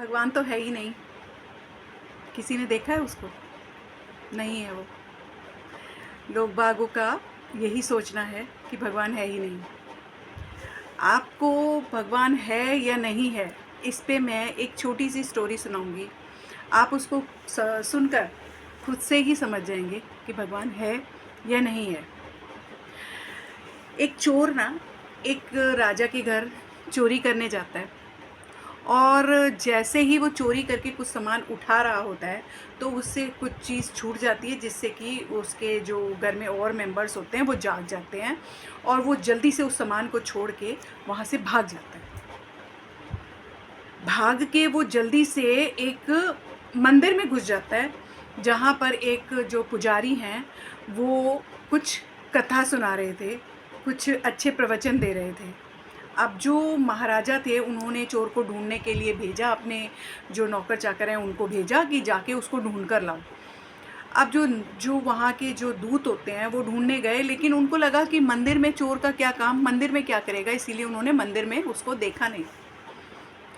भगवान तो है ही नहीं। किसी ने देखा है उसको? नहीं है वो। लोग बागों का यही सोचना है कि भगवान है ही नहीं। आपको भगवान है या नहीं है, इस पे मैं एक छोटी सी स्टोरी सुनाऊंगी। आप उसको सुनकर खुद से ही समझ जाएंगे कि भगवान है या नहीं है। एक चोर ना एक राजा के घर चोरी करने जाता है, और जैसे ही वो चोरी करके कुछ सामान उठा रहा होता है तो उससे कुछ चीज़ छूट जाती है, जिससे कि उसके जो घर में और मेंबर्स होते हैं वो जाग जाते हैं, और वो जल्दी से उस सामान को छोड़ के वहाँ से भाग जाता है। भाग के वो जल्दी से एक मंदिर में घुस जाता है, जहाँ पर एक जो पुजारी हैं वो कुछ कथा सुना रहे थे, कुछ अच्छे प्रवचन दे रहे थे। अब जो महाराजा थे उन्होंने चोर को ढूंढने के लिए भेजा, अपने जो नौकर चाकर हैं उनको भेजा कि जाके उसको ढूंढ कर लाओ। अब जो जो वहाँ के जो दूत होते हैं वो ढूंढने गए, लेकिन उनको लगा कि मंदिर में चोर का क्या काम, मंदिर में क्या करेगा, इसीलिए उन्होंने मंदिर में उसको देखा नहीं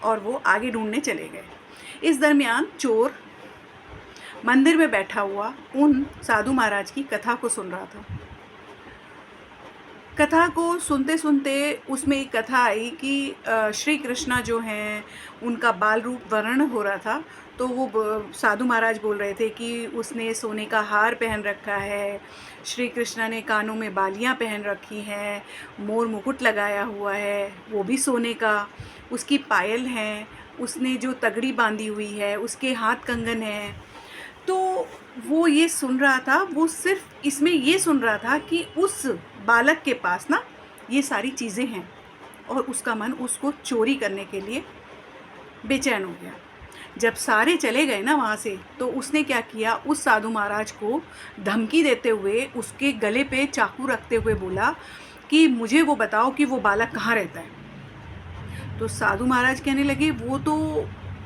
और वो आगे ढूंढने चले गए। इस दरमियान चोर मंदिर में बैठा हुआ उन साधु महाराज की कथा को सुन रहा था। कथा को सुनते सुनते उसमें एक कथा आई कि श्री कृष्णा जो हैं उनका बाल रूप वर्णन हो रहा था। तो वो साधु महाराज बोल रहे थे कि उसने सोने का हार पहन रखा है, श्री कृष्णा ने कानों में बालियां पहन रखी हैं, मोर मुकुट लगाया हुआ है वो भी सोने का, उसकी पायल हैं, उसने जो तगड़ी बांधी हुई है, उसके हाथ कंगन हैं। तो वो ये सुन रहा था, वो सिर्फ इसमें ये सुन रहा था कि उस बालक के पास ना ये सारी चीज़ें हैं, और उसका मन उसको चोरी करने के लिए बेचैन हो गया। जब सारे चले गए ना वहाँ से, तो उसने क्या किया, उस साधु महाराज को धमकी देते हुए उसके गले पे चाकू रखते हुए बोला कि मुझे वो बताओ कि वो बालक कहाँ रहता है। तो साधु महाराज कहने लगे वो तो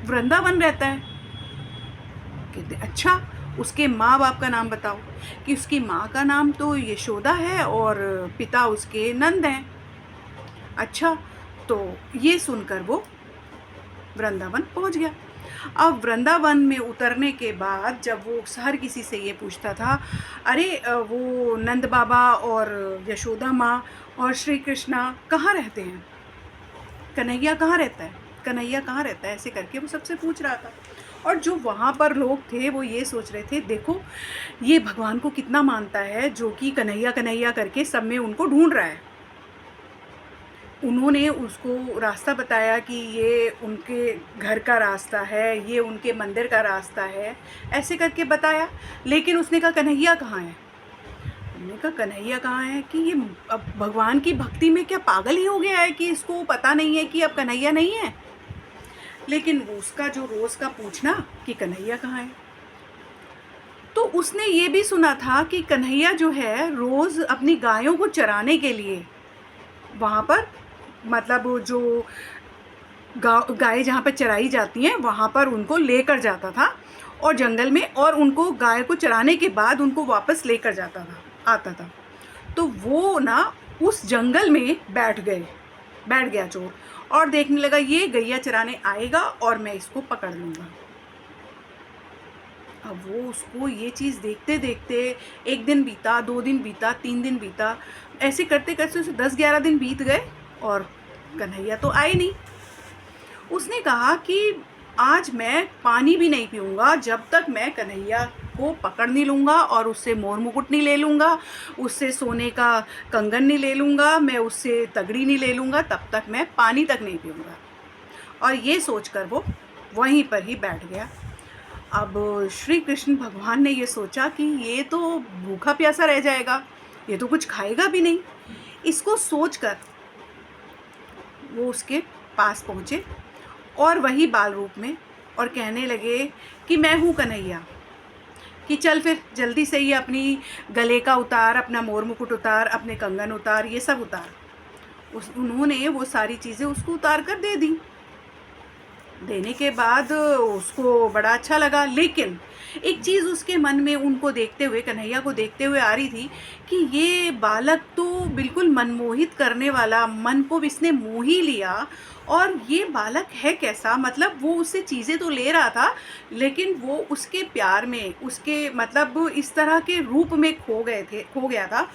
वृंदावन रहता है। कहते अच्छा, उसके माँ बाप का नाम बताओ। कि उसकी माँ का नाम तो यशोदा है और पिता उसके नंद हैं। अच्छा, तो ये सुनकर वो वृंदावन पहुंच गया। अब वृंदावन में उतरने के बाद जब वो हर किसी से ये पूछता था, अरे वो नंद बाबा और यशोदा माँ और श्री कृष्णा कहाँ रहते हैं, कन्हैया कहाँ रहता है, कन्हैया कहाँ रहता है, ऐसे करके वो सबसे पूछ रहा था। और जो वहाँ पर लोग थे वो ये सोच रहे थे, देखो ये भगवान को कितना मानता है, जो कि कन्हैया कन्हैया करके सब में उनको ढूंढ रहा है। उन्होंने उसको रास्ता बताया कि ये उनके घर का रास्ता है, ये उनके मंदिर का रास्ता है, ऐसे करके बताया। लेकिन उसने कहा कन्हैया कहाँ है। हमने कहा कन्हैया कहाँ है कि ये अब भगवान की भक्ति में क्या पागल ही हो गया है कि इसको पता नहीं है कि अब कन्हैया नहीं है। लेकिन वो उसका जो रोज़ का पूछना कि कन्हैया कहाँ है, तो उसने ये भी सुना था कि कन्हैया जो है रोज़ अपनी गायों को चराने के लिए वहाँ पर, मतलब जो गाय जहाँ पर चराई जाती हैं वहाँ पर उनको लेकर जाता था, और जंगल में, और उनको गाय को चराने के बाद उनको वापस लेकर आता था। तो वो ना उस जंगल में बैठ गया चोर, और देखने लगा ये गैया चराने आएगा और मैं इसको पकड़ लूँगा। अब वो उसको ये चीज़ देखते देखते 1 दिन बीता, 2 दिन बीता, 3 दिन बीता, ऐसे करते करते उसे 10-11 दिन बीत गए और कन्हैया तो आए नहीं। उसने कहा कि आज मैं पानी भी नहीं पीऊँगा जब तक मैं कन्हैया को पकड़ नहीं लूँगा और उससे मोर मुकुट नहीं ले लूँगा, उससे सोने का कंगन नहीं ले लूँगा, मैं उससे तगड़ी नहीं ले लूँगा, तब तक मैं पानी तक नहीं पीऊँगा। और ये सोचकर वो वहीं पर ही बैठ गया। अब श्री कृष्ण भगवान ने ये सोचा कि ये तो भूखा प्यासा रह जाएगा, ये तो कुछ खाएगा भी नहीं। इसको सोचकर वो उसके पास पहुँचे और वही बाल रूप में, और कहने लगे कि मैं हूँ कन्हैया, कि चल फिर जल्दी से ही अपनी गले का उतार, अपना मोर मुकुट उतार, अपने कंगन उतार, ये सब उतार। उन्होंने वो सारी चीज़ें उसको उतार कर दे दी। देने के बाद उसको बड़ा अच्छा लगा, लेकिन एक चीज़ उसके मन में उनको देखते हुए, कन्हैया को देखते हुए आ रही थी कि ये बालक तो बिल्कुल मनमोहित करने वाला, मन को इसने मोह ही लिया, और ये बालक है कैसा, मतलब वो उससे चीज़ें तो ले रहा था, लेकिन वो उसके प्यार में, उसके मतलब इस तरह के रूप में खो गया था,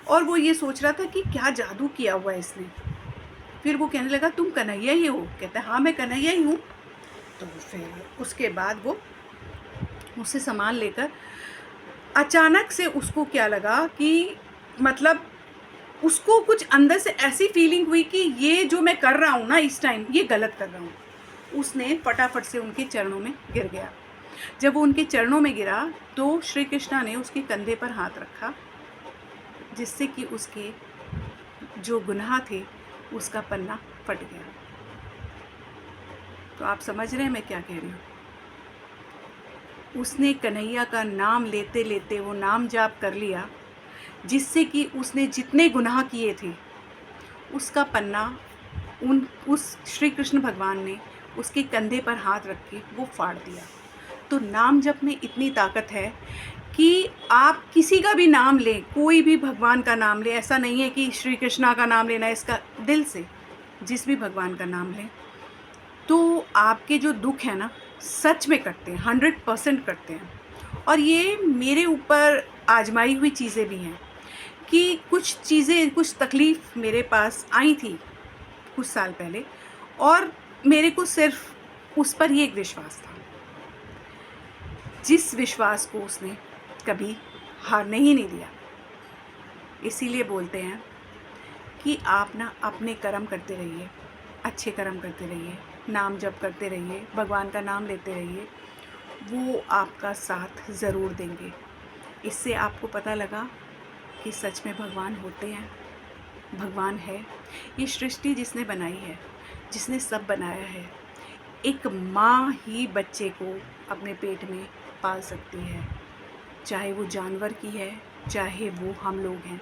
और वो ये सोच रहा था कि क्या जादू किया हुआ है इसने। फिर वो कहने लगा, तुम कन्हैया ही हो? कहता है, हाँ मैं कन्हैया ही हूँ। तो फिर उसके बाद वो उससे सामान लेकर, अचानक से उसको क्या लगा कि मतलब उसको कुछ अंदर से ऐसी फीलिंग हुई कि ये जो मैं कर रहा हूँ ना इस टाइम, ये गलत कर रहा हूँ। उसने फटाफट से उनके चरणों में गिर गया। जब वो उनके चरणों में गिरा तो श्री कृष्णा ने उसके कंधे पर हाथ रखा, जिससे कि उसके जो गुनाह थे उसका पन्ना फट गया। तो आप समझ रहे हैं मैं क्या कह रही हूँ? उसने कन्हैया का नाम लेते लेते वो नाम जाप कर लिया, जिससे कि उसने जितने गुनाह किए थे उसका पन्ना उस श्री कृष्ण भगवान ने उसके कंधे पर हाथ रख के वो फाड़ दिया। तो नाम जप में इतनी ताकत है कि आप किसी का भी नाम लें, कोई भी भगवान का नाम लें, ऐसा नहीं है कि श्री कृष्णा का नाम लेना है, इसका दिल से जिस भी भगवान का नाम लें तो आपके जो दुख है ना सच में कटते हैं, 100% कटते हैं। और ये मेरे ऊपर आजमाई हुई चीज़ें भी हैं कि कुछ चीज़ें, कुछ तकलीफ़ मेरे पास आई थी कुछ साल पहले, और मेरे को सिर्फ उस पर ही एक विश्वास था, जिस विश्वास को उसने कभी हारने ही नहीं दिया। इसीलिए बोलते हैं कि आप ना अपने कर्म करते रहिए, अच्छे कर्म करते रहिए, नाम जप करते रहिए, भगवान का नाम लेते रहिए, वो आपका साथ ज़रूर देंगे। इससे आपको पता लगा कि सच में भगवान होते हैं, भगवान है। ये सृष्टि जिसने बनाई है, जिसने सब बनाया है, एक माँ ही बच्चे को अपने पेट में पाल सकती है, चाहे वो जानवर की है, चाहे वो हम लोग हैं,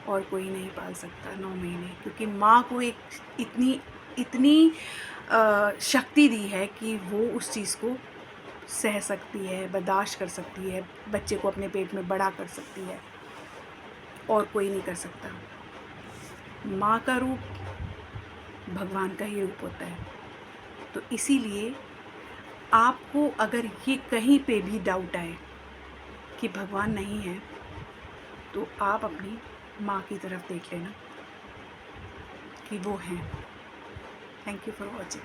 और कोई नहीं पाल सकता 9 महीने, क्योंकि माँ को एक इतनी इतनी शक्ति दी है कि वो उस चीज़ को सह सकती है, बर्दाश्त कर सकती है, बच्चे को अपने पेट में बड़ा कर सकती है, और कोई नहीं कर सकता। माँ का रूप भगवान का ही रूप होता है। तो इसीलिए आपको अगर ये कहीं पे भी डाउट आए कि भगवान नहीं है, तो आप अपनी माँ की तरफ देख लेना कि वो हैं। Thank you for watching.